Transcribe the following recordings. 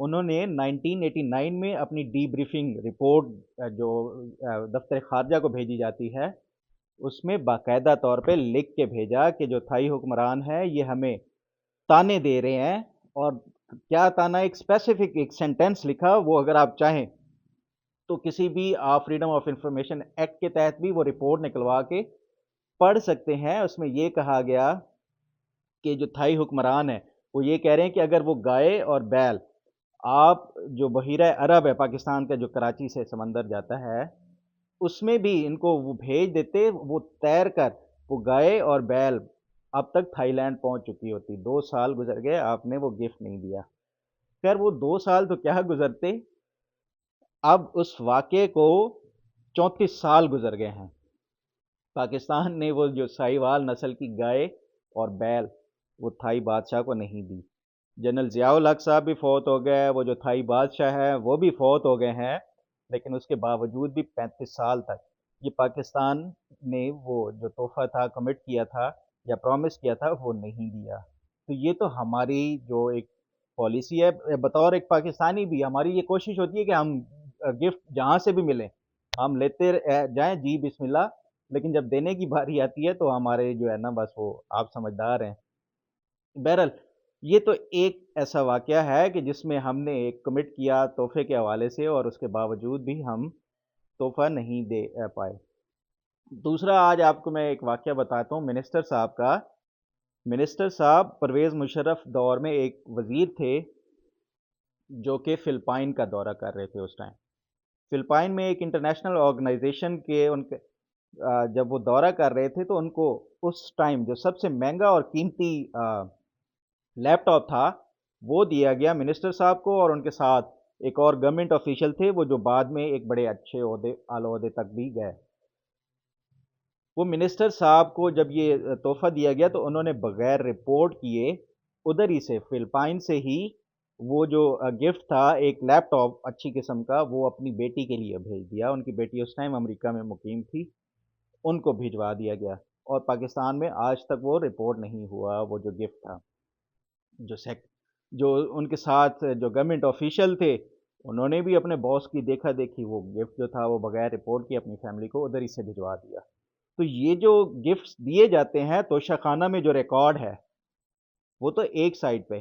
انہوں نے 1989 میں اپنی ڈی بریفنگ رپورٹ جو دفتر خارجہ کو بھیجی جاتی ہے، اس میں باقاعدہ طور پہ لکھ کے بھیجا کہ جو تھائی حکمران ہے یہ ہمیں تانے دے رہے ہیں، اور کیا تانا، ایک اسپیسیفک ایک سینٹینس لکھا، وہ اگر آپ چاہیں تو کسی بھی فریڈم آف انفارمیشن ایکٹ کے تحت بھی وہ رپورٹ نکلوا کے پڑھ سکتے ہیں۔ اس میں یہ کہا گیا کہ جو تھائی حکمران ہے وہ یہ کہہ رہے ہیں کہ اگر وہ گائے اور بیل، آپ جو بحیرہ عرب ہے پاکستان کا جو کراچی سے سمندر جاتا ہے، اس میں بھی ان کو وہ بھیج دیتے، وہ تیر کر وہ گائے اور بیل اب تک تھائی لینڈ پہنچ چکی ہوتی۔ 2 سال گزر گئے، آپ نے وہ گفٹ نہیں دیا۔ خیر وہ 2 سال تو کیا گزرتے، اب اس واقعے کو 34 سال گزر گئے ہیں۔ پاکستان نے وہ جو ساہیوال نسل کی گائے اور بیل وہ تھائی بادشاہ کو نہیں دی۔ جنرل ضیاء الحق صاحب بھی فوت ہو گئے، وہ جو تھائی بادشاہ ہے وہ بھی فوت ہو گئے ہیں، لیکن اس کے باوجود بھی 35 سال تک یہ پاکستان نے وہ جو تحفہ تھا، کمٹ کیا تھا یا پرومس کیا تھا، وہ نہیں دیا۔ تو یہ تو ہماری جو ایک پالیسی ہے، بطور ایک پاکستانی بھی ہماری یہ کوشش ہوتی ہے کہ ہم گفٹ جہاں سے بھی ملیں ہم لیتے جائیں، جی بسم اللہ، لیکن جب دینے کی باری آتی ہے تو ہمارے جو ہے نا بس وہ آپ سمجھدار ہیں۔ بہرحال یہ تو ایک ایسا واقعہ ہے کہ جس میں ہم نے ایک کمٹ کیا تحفے کے حوالے سے، اور اس کے باوجود بھی ہم تحفہ نہیں دے پائے۔ دوسرا آج آپ کو میں ایک واقعہ بتاتا ہوں منسٹر صاحب کا۔ منسٹر صاحب پرویز مشرف دور میں ایک وزیر تھے جو کہ فلپائن کا دورہ کر رہے تھے اس ٹائم۔ فلپائن میں ایک انٹرنیشنل آرگنائزیشن کے ان کے جب وہ دورہ کر رہے تھے تو ان کو اس ٹائم جو سب سے مہنگا اور قیمتی لیپ ٹاپ تھا وہ دیا گیا منسٹر صاحب کو، اور ان کے ساتھ ایک اور گورنمنٹ آفیشل تھے وہ جو بعد میں ایک بڑے اچھے عہدے اعلیٰ عہدے تک بھی گئے۔ وہ منسٹر صاحب کو جب یہ تحفہ دیا گیا تو انہوں نے بغیر رپورٹ کیے ادھر ہی سے فلپائن سے ہی وہ جو گفٹ تھا ایک لیپ ٹاپ اچھی قسم کا، وہ اپنی بیٹی کے لیے بھیج دیا۔ ان کی بیٹی اس ٹائم امریکہ میں مقیم تھی، ان کو بھجوا دیا گیا، اور پاکستان میں آج تک وہ رپورٹ نہیں ہوا۔ وہ جو گفٹ تھا جو ان کے ساتھ جو گورنمنٹ آفیشل تھے انہوں نے بھی اپنے باس کی دیکھا دیکھی وہ گفٹ جو تھا وہ بغیر رپورٹ کے اپنی فیملی کو ادھر ہی سے بھجوا دیا۔ تو یہ جو گفٹس دیے جاتے ہیں توشہ خانہ میں جو ریکارڈ ہے وہ تو ایک سائڈ پہ،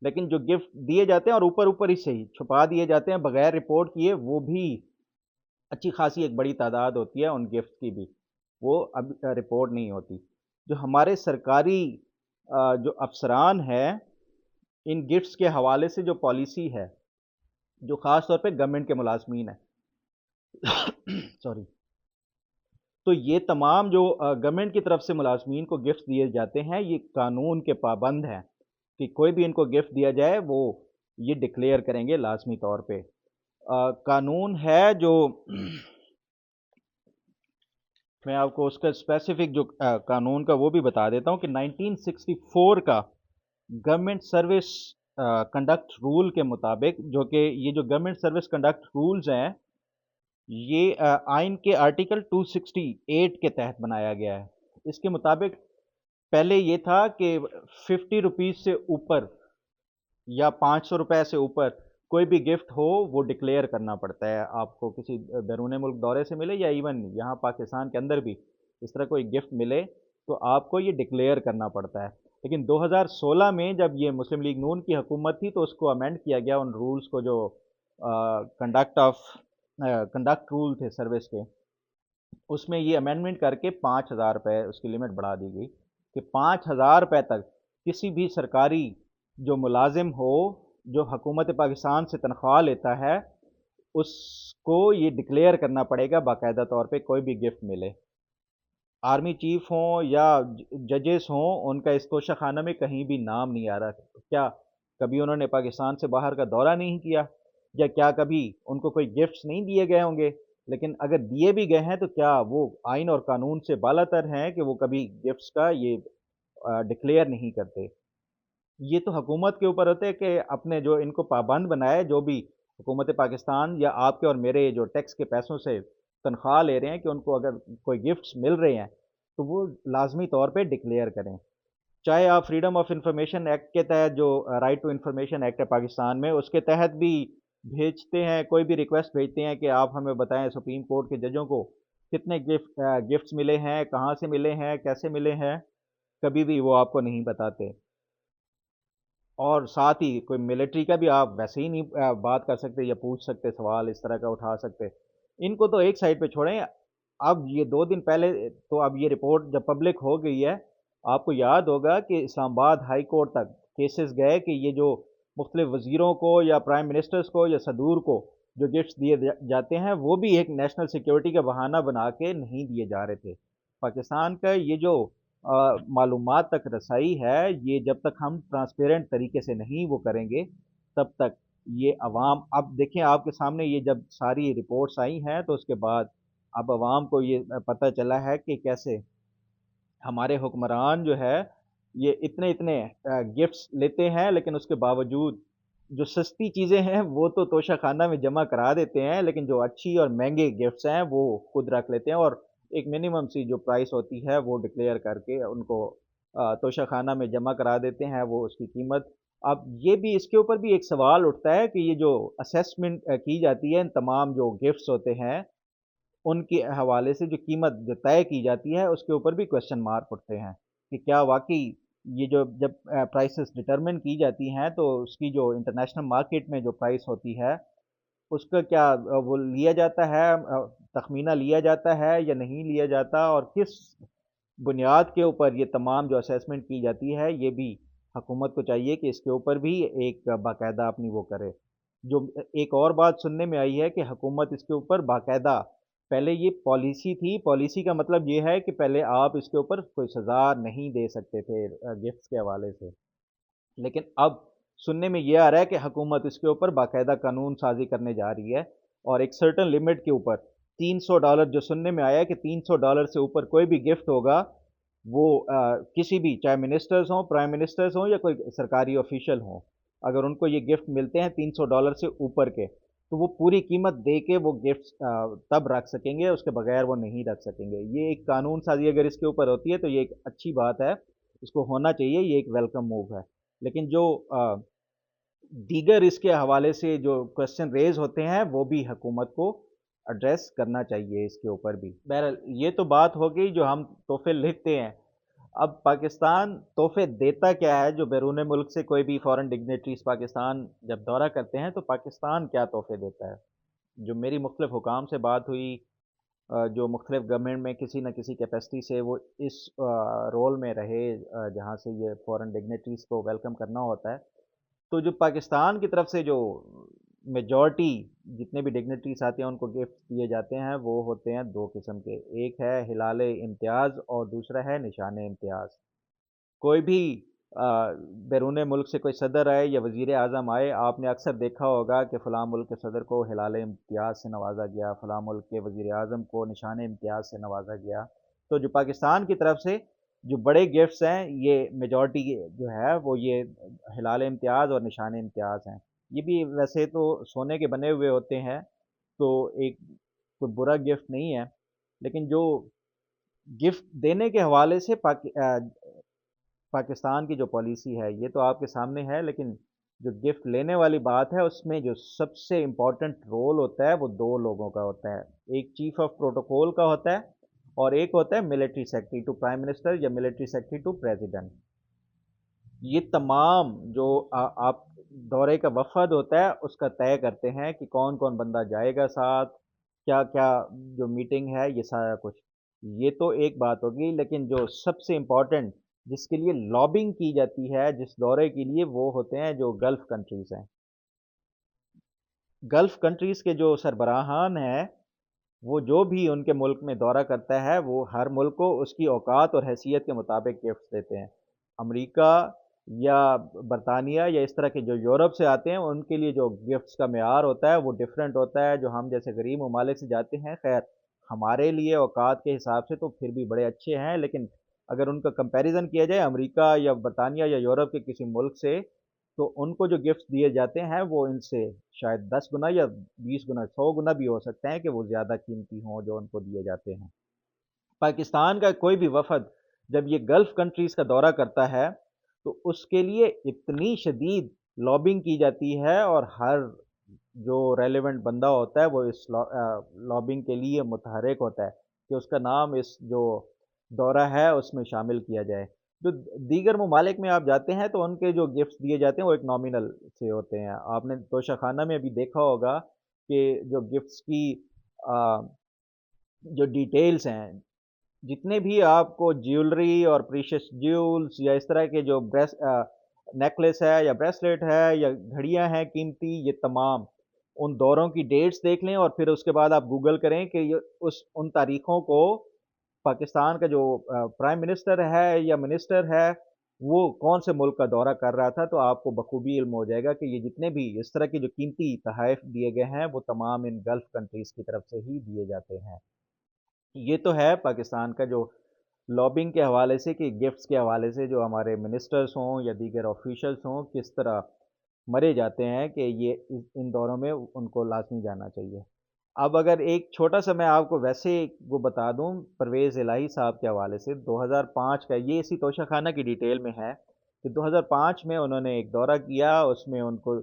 لیکن جو گفٹ دیے جاتے ہیں اور اوپر ہی سے ہی چھپا دیے جاتے ہیں بغیر رپورٹ کیے، وہ بھی اچھی خاصی ایک بڑی تعداد ہوتی ہے ان گفٹ کی بھی، وہ اب رپورٹ نہیں ہوتی۔ جو ہمارے سرکاری جو افسران ہیں ان گفٹس کے حوالے سے جو پالیسی ہے، جو خاص طور پہ گورنمنٹ کے ملازمین ہیں سوری، تو یہ تمام جو گورنمنٹ کی طرف سے ملازمین کو گفٹ دیے جاتے ہیں یہ قانون کے پابند ہیں کہ کوئی بھی ان کو گفٹ دیا جائے وہ یہ ڈکلیئر کریں گے لازمی طور پہ۔ قانون ہے جو میں آپ کو اس کا اسپیسیفک جو قانون کا وہ بھی بتا دیتا ہوں کہ 1964 کا گورنمنٹ سروس کنڈکٹ رول کے مطابق، جو کہ یہ جو گورنمنٹ سروس کنڈکٹ رولز ہیں یہ آئین کے آرٹیکل 268 کے تحت بنایا گیا ہے۔ اس کے مطابق پہلے یہ تھا کہ 50 روپیز سے اوپر یا 500 روپے سے اوپر کوئی بھی گفٹ ہو وہ ڈکلیئر کرنا پڑتا ہے آپ کو، کسی بیرون ملک دورے سے ملے یا ایون یہاں پاکستان کے اندر بھی اس طرح کوئی گفٹ ملے تو آپ کو یہ ڈکلیئر کرنا پڑتا ہے۔ لیکن 2016 میں جب یہ مسلم لیگ نون کی حکومت تھی تو اس کو امینڈ کیا گیا، ان رولز کو جو کنڈکٹ رول تھے سروس کے، اس میں یہ امینڈمنٹ کر کے 5,000 روپے اس کی لمٹ بڑھا دی گئی کہ 5,000 روپے تک کسی بھی سرکاری جو ملازم ہو جو حکومت پاکستان سے تنخواہ لیتا ہے اس کو یہ ڈکلیئر کرنا پڑے گا باقاعدہ طور پہ کوئی بھی گفٹ ملے۔ آرمی چیف ہوں یا ججز ہوں ان کا اس توشہ خانہ میں کہیں بھی نام نہیں آ رہا۔ کیا کبھی انہوں نے پاکستان سے باہر کا دورہ نہیں کیا، یا کیا کبھی ان کو کوئی گفٹس نہیں دیے گئے ہوں گے؟ لیکن اگر دیے بھی گئے ہیں تو کیا وہ آئین اور قانون سے بالا تر ہیں کہ وہ کبھی گفٹس کا یہ ڈکلیئر نہیں کرتے؟ یہ تو حکومت کے اوپر ہوتے ہے کہ اپنے جو ان کو پابند بنائے، جو بھی حکومت پاکستان یا آپ کے اور میرے جو ٹیکس کے پیسوں سے تنخواہ لے رہے ہیں، کہ ان کو اگر کوئی گفٹس مل رہے ہیں تو وہ لازمی طور پہ ڈکلیئر کریں۔ چاہے آپ فریڈم آف انفارمیشن ایکٹ کے تحت جو رائٹ ٹو انفارمیشن ایکٹ ہے پاکستان میں، اس کے تحت بھی بھیجتے ہیں، کوئی بھی ریکویسٹ بھیجتے ہیں کہ آپ ہمیں بتائیں سپریم کورٹ کے ججوں کو کتنے گفٹس ملے ہیں، کہاں سے ملے ہیں، کیسے ملے ہیں، کبھی بھی وہ آپ کو نہیں بتاتے۔ اور ساتھ ہی کوئی ملٹری کا بھی آپ ویسے ہی نہیں بات کر سکتے یا پوچھ سکتے، سوال اس طرح کا اٹھا سکتے۔ ان کو تو ایک سائڈ پہ چھوڑیں۔ اب یہ 2 دن پہلے تو اب یہ رپورٹ جب پبلک ہو گئی ہے، آپ کو یاد ہوگا کہ اسلام آباد ہائی کورٹ تک کیسز گئے کہ یہ جو مختلف وزیروں کو یا پرائم منسٹرز کو یا صدور کو جو گفٹس دیے جاتے ہیں، وہ بھی ایک نیشنل سیکیورٹی کا بہانہ بنا کے نہیں دیے جا رہے تھے۔ پاکستان کا یہ جو معلومات تک رسائی ہے، یہ جب تک ہم ٹرانسپیرنٹ طریقے سے نہیں وہ کریں گے، تب تک یہ عوام، اب دیکھیں آپ کے سامنے یہ جب ساری رپورٹس آئی ہیں تو اس کے بعد اب عوام کو یہ پتہ چلا ہے کہ کیسے ہمارے حکمران جو ہے یہ اتنے اتنے گفٹس لیتے ہیں، لیکن اس کے باوجود جو سستی چیزیں ہیں وہ تو توشہ خانہ میں جمع کرا دیتے ہیں، لیکن جو اچھی اور مہنگے گفٹس ہیں وہ خود رکھ لیتے ہیں، اور ایک منیمم سی جو پرائس ہوتی ہے وہ ڈکلیئر کر کے ان کو توشہ خانہ میں جمع کرا دیتے ہیں، وہ اس کی قیمت۔ اب یہ بھی اس کے اوپر بھی ایک سوال اٹھتا ہے کہ یہ جو اسیسمنٹ کی جاتی ہے ان تمام جو گفٹس ہوتے ہیں ان کے حوالے سے جو قیمت جو طے کی جاتی ہے اس کے اوپر بھی کوشچن مارک اٹھتے ہیں کہ کیا واقعی یہ جو جب پرائسز ڈٹرمن کی جاتی ہیں تو اس کی جو انٹرنیشنل مارکیٹ میں جو پرائس ہوتی ہے اس کا کیا وہ لیا جاتا ہے، تخمینہ لیا جاتا ہے یا نہیں لیا جاتا، اور کس بنیاد کے اوپر یہ تمام جو اسیسمنٹ کی جاتی ہے، یہ بھی حکومت کو چاہیے کہ اس کے اوپر بھی ایک باقاعدہ اپنی وہ کرے۔ جو ایک اور بات سننے میں آئی ہے کہ حکومت اس کے اوپر باقاعدہ، پہلے یہ پالیسی تھی، پالیسی کا مطلب یہ ہے کہ پہلے آپ اس کے اوپر کوئی سزا نہیں دے سکتے تھے گفٹس کے حوالے سے، لیکن اب سننے میں یہ آ رہا ہے کہ حکومت اس کے اوپر باقاعدہ قانون سازی کرنے جا رہی ہے، اور ایک سرٹن لمٹ کے اوپر $300 جو سننے میں آیا ہے کہ $300 سے اوپر کوئی بھی گفٹ ہوگا وہ کسی بھی، چاہے منسٹرز ہوں، پرائم منسٹرز ہوں یا کوئی سرکاری آفیشل ہوں، اگر ان کو یہ گفٹ ملتے ہیں $300 سے اوپر کے تو وہ پوری قیمت دے کے وہ گفٹس تب رکھ سکیں گے، اس کے بغیر وہ نہیں رکھ سکیں گے۔ یہ ایک قانون سازی اگر اس کے اوپر ہوتی ہے تو یہ ایک اچھی بات ہے، اس کو ہونا چاہیے، یہ ایک ویلکم موو ہے۔ لیکن جو دیگر اس کے حوالے سے جو کوشچن ریز ہوتے ہیں وہ بھی حکومت کو ایڈریس کرنا چاہیے اس کے اوپر بھی۔ بہرحال یہ تو بات ہو گئی جو ہم تحفے لیتے ہیں۔ اب پاکستان تحفے دیتا کیا ہے؟ جو بیرون ملک سے کوئی بھی فورن ڈگنیٹریز پاکستان جب دورہ کرتے ہیں تو پاکستان کیا تحفے دیتا ہے؟ جو میری مختلف حکام سے بات ہوئی، جو مختلف گورنمنٹ میں کسی نہ کسی کیپیسٹی سے وہ اس رول میں رہے جہاں سے یہ فورن ڈگنیٹریز کو ویلکم کرنا ہوتا ہے، تو جو پاکستان کی طرف سے جو میجورٹی جتنے بھی ڈگنیٹریز آتے ہیں ان کو گفٹ دیے جاتے ہیں وہ ہوتے ہیں 2 قسم کے، ایک ہے ہلال امتیاز اور دوسرا ہے نشان امتیاز۔ کوئی بھی بیرون ملک سے کوئی صدر آئے یا وزیر اعظم آئے، آپ نے اکثر دیکھا ہوگا کہ فلاں ملک کے صدر کو ہلال امتیاز سے نوازا گیا، فلاں ملک کے وزیر اعظم کو نشان امتیاز سے نوازا گیا۔ تو جو پاکستان کی طرف سے جو بڑے گفٹس ہیں، یہ میجورٹی جو ہے وہ یہ ہلال امتیاز اور نشان امتیاز ہیں۔ یہ بھی ویسے تو سونے کے بنے ہوئے ہوتے ہیں، تو ایک کوئی برا گفٹ نہیں ہے، لیکن جو گفٹ دینے کے حوالے سے پاکستان کی جو پالیسی ہے یہ تو آپ کے سامنے ہے، لیکن جو گفٹ لینے والی بات ہے اس میں جو سب سے امپورٹنٹ رول ہوتا ہے وہ 2 لوگوں کا ہوتا ہے، ایک چیف آف پروٹوکول کا ہوتا ہے اور ایک ہوتا ہے military secretary to prime minister یا ملٹری سیکرٹری ٹو پریزیڈنٹ۔ یہ تمام جو آپ دورے کا وفد ہوتا ہے اس کا طے کرتے ہیں کہ کون کون بندہ جائے گا ساتھ، کیا کیا جو میٹنگ ہے، یہ سارا کچھ۔ یہ تو ایک بات ہوگی، لیکن جو سب سے امپورٹنٹ جس کے لیے لابنگ کی جاتی ہے جس دورے کے لیے، وہ ہوتے ہیں جو گلف کنٹریز ہیں۔ گلف کنٹریز کے جو سربراہان ہیں وہ جو بھی ان کے ملک میں دورہ کرتا ہے وہ ہر ملک کو اس کی اوقات اور حیثیت کے مطابق گفٹس دیتے ہیں۔ امریکہ یا برطانیہ یا اس طرح کے جو یورپ سے آتے ہیں ان کے لیے جو گفٹس کا معیار ہوتا ہے وہ ڈیفرنٹ ہوتا ہے، جو ہم جیسے غریب ممالک سے جاتے ہیں، خیر ہمارے لیے اوقات کے حساب سے تو پھر بھی بڑے اچھے ہیں، لیکن اگر ان کا کمپیریزن کیا جائے امریکہ یا برطانیہ یا یورپ کے کسی ملک سے، تو ان کو جو گفٹس دیے جاتے ہیں وہ ان سے شاید 10 گنا یا 20 گنا، 100 گنا بھی ہو سکتے ہیں کہ وہ زیادہ قیمتی ہوں جو ان کو دیے جاتے ہیں۔ پاکستان کا کوئی بھی وفد جب یہ گلف کنٹریز کا دورہ کرتا ہے تو اس کے لیے اتنی شدید لابنگ کی جاتی ہے، اور ہر جو ریلیونٹ بندہ ہوتا ہے وہ اس لابنگ کے لیے متحرک ہوتا ہے کہ اس کا نام اس جو دورہ ہے اس میں شامل کیا جائے۔ جو دیگر ممالک میں آپ جاتے ہیں تو ان کے جو گفٹس دیے جاتے ہیں وہ ایک نامینل سے ہوتے ہیں۔ آپ نے توشہ خانہ میں بھی دیکھا ہوگا کہ جو گفٹس کی جو ڈیٹیلز ہیں، جتنے بھی آپ کو جیولری اور پریشس جیولز یا اس طرح کے جو نیکلس ہے یا بریسلیٹ ہے یا گھڑیاں ہیں قیمتی، یہ تمام ان دوروں کی ڈیٹس دیکھ لیں، اور پھر اس کے بعد آپ گوگل کریں کہ ان تاریخوں کو پاکستان کا جو پرائم منسٹر ہے یا منسٹر ہے وہ کون سے ملک کا دورہ کر رہا تھا، تو آپ کو بخوبی علم ہو جائے گا کہ یہ جتنے بھی اس طرح کے جو قیمتی تحائف دیے گئے ہیں وہ تمام ان گلف کنٹریز کی طرف سے ہی دیے جاتے ہیں۔ یہ تو ہے پاکستان کا جو لابنگ کے حوالے سے، کہ گفٹس کے حوالے سے جو ہمارے منسٹرز ہوں یا دیگر آفیشلز ہوں کس طرح مرے جاتے ہیں کہ یہ ان دوروں میں ان کو لازمی جانا چاہیے۔ اب اگر ایک چھوٹا سا میں آپ کو ویسے وہ بتا دوں پرویز الہی صاحب کے حوالے سے، 2005 کا یہ اسی توشہ خانہ کی ڈیٹیل میں ہے کہ 2005 میں انہوں نے ایک دورہ کیا، اس میں ان کو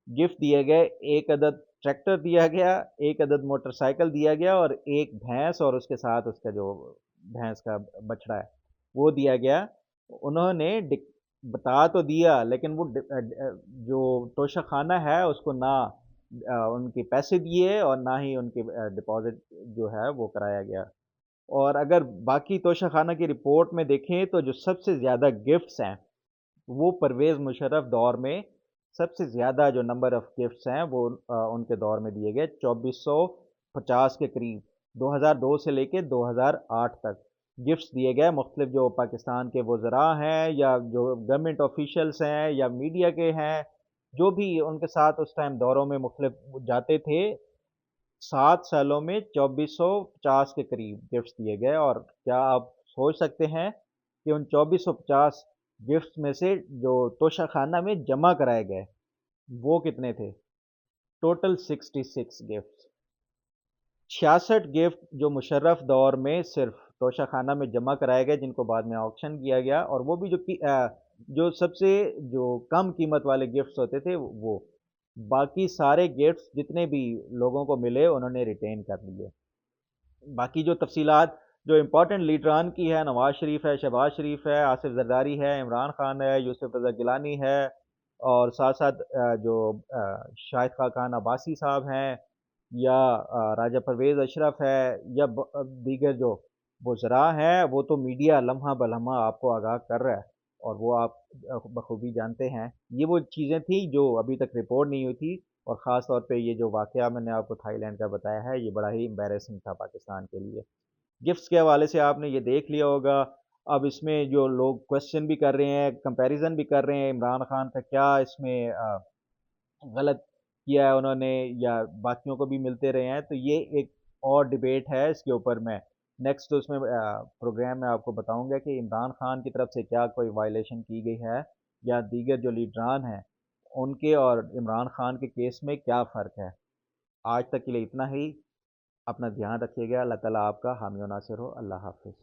گفٹ دیے گئے، ایک عدد ٹریکٹر دیا گیا، ایک عدد موٹر سائیکل دیا گیا، اور ایک بھینس اور اس کے ساتھ اس کا جو بھینس کا بچڑا ہے وہ دیا گیا۔ انہوں نے بتا تو دیا لیکن وہ جو توشہ خانہ ہے اس کو نہ ان کے پیسے دیے اور نہ ہی ان کے ڈپازٹ جو ہے وہ کرایا گیا۔ اور اگر باقی توشہ خانہ کی رپورٹ میں دیکھیں تو جو سب سے زیادہ گفٹس ہیں وہ پرویز مشرف دور میں سب سے زیادہ جو نمبر آف گفٹس ہیں وہ ان کے دور میں دیے گئے، 2450 کے قریب، 2002 سے لے کے 2008 تک گفٹس دیے گئے۔ مختلف جو پاکستان کے وزراء ہیں یا جو گورنمنٹ آفیشلز ہیں یا میڈیا کے ہیں، جو بھی ان کے ساتھ اس ٹائم دوروں میں مختلف جاتے تھے، 7 سالوں میں 2450 کے قریب گفٹس دیے گئے۔ اور کیا آپ سوچ سکتے ہیں کہ ان 2450 گفٹس میں سے جو توشہ خانہ میں جمع کرائے گئے وہ کتنے تھے؟ ٹوٹل 66 گفٹس، 66 گفٹ جو مشرف دور میں صرف توشہ خانہ میں جمع کرائے گئے، جن کو بعد میں آکشن کیا گیا، اور وہ بھی جو سب سے جو کم قیمت والے گفٹس ہوتے تھے وہ باقی سارے گفٹس جتنے بھی لوگوں کو ملے انہوں نے ریٹین کر لیے۔ باقی جو تفصیلات جو امپورٹنٹ لیڈران کی ہے، نواز شریف ہے، شہباز شریف ہے، آصف زرداری ہے، عمران خان ہے، یوسف رضا گیلانی ہے، اور ساتھ ساتھ جو شاہد خاقان عباسی صاحب ہیں، یا راجہ پرویز اشرف ہے، یا دیگر جو وزراء ہیں، وہ تو میڈیا لمحہ بلمحہ آپ کو آگاہ کر رہا ہے اور وہ آپ بخوبی جانتے ہیں۔ یہ وہ چیزیں تھیں جو ابھی تک رپورٹ نہیں ہوئی تھی، اور خاص طور پہ یہ جو واقعہ میں نے آپ کو تھائی لینڈ کا بتایا ہے یہ بڑا ہی امبیرسنگ تھا پاکستان کے لیے۔ گفٹس کے حوالے سے آپ نے یہ دیکھ لیا ہوگا۔ اب اس میں جو لوگ کوشچن بھی کر رہے ہیں، کمپیریزن بھی کر رہے ہیں عمران خان کا کیا اس میں غلط کیا ہے انہوں نے یا باقیوں کو بھی ملتے رہے ہیں، تو یہ ایک اور ڈبیٹ ہے، اس کے اوپر میں نیکسٹ اس میں پروگرام میں آپ کو بتاؤں گا کہ عمران خان کی طرف سے کیا کوئی وائلیشن کی گئی ہے یا دیگر جو لیڈران ہیں ان کے اور عمران خان کے کیس میں کیا فرق ہے۔ آج تک کے لیے اتنا ہی، اپنا دھیان رکھیے گا، اللہ تعالیٰ آپ کا حامی و ناصر ہو، اللہ حافظ۔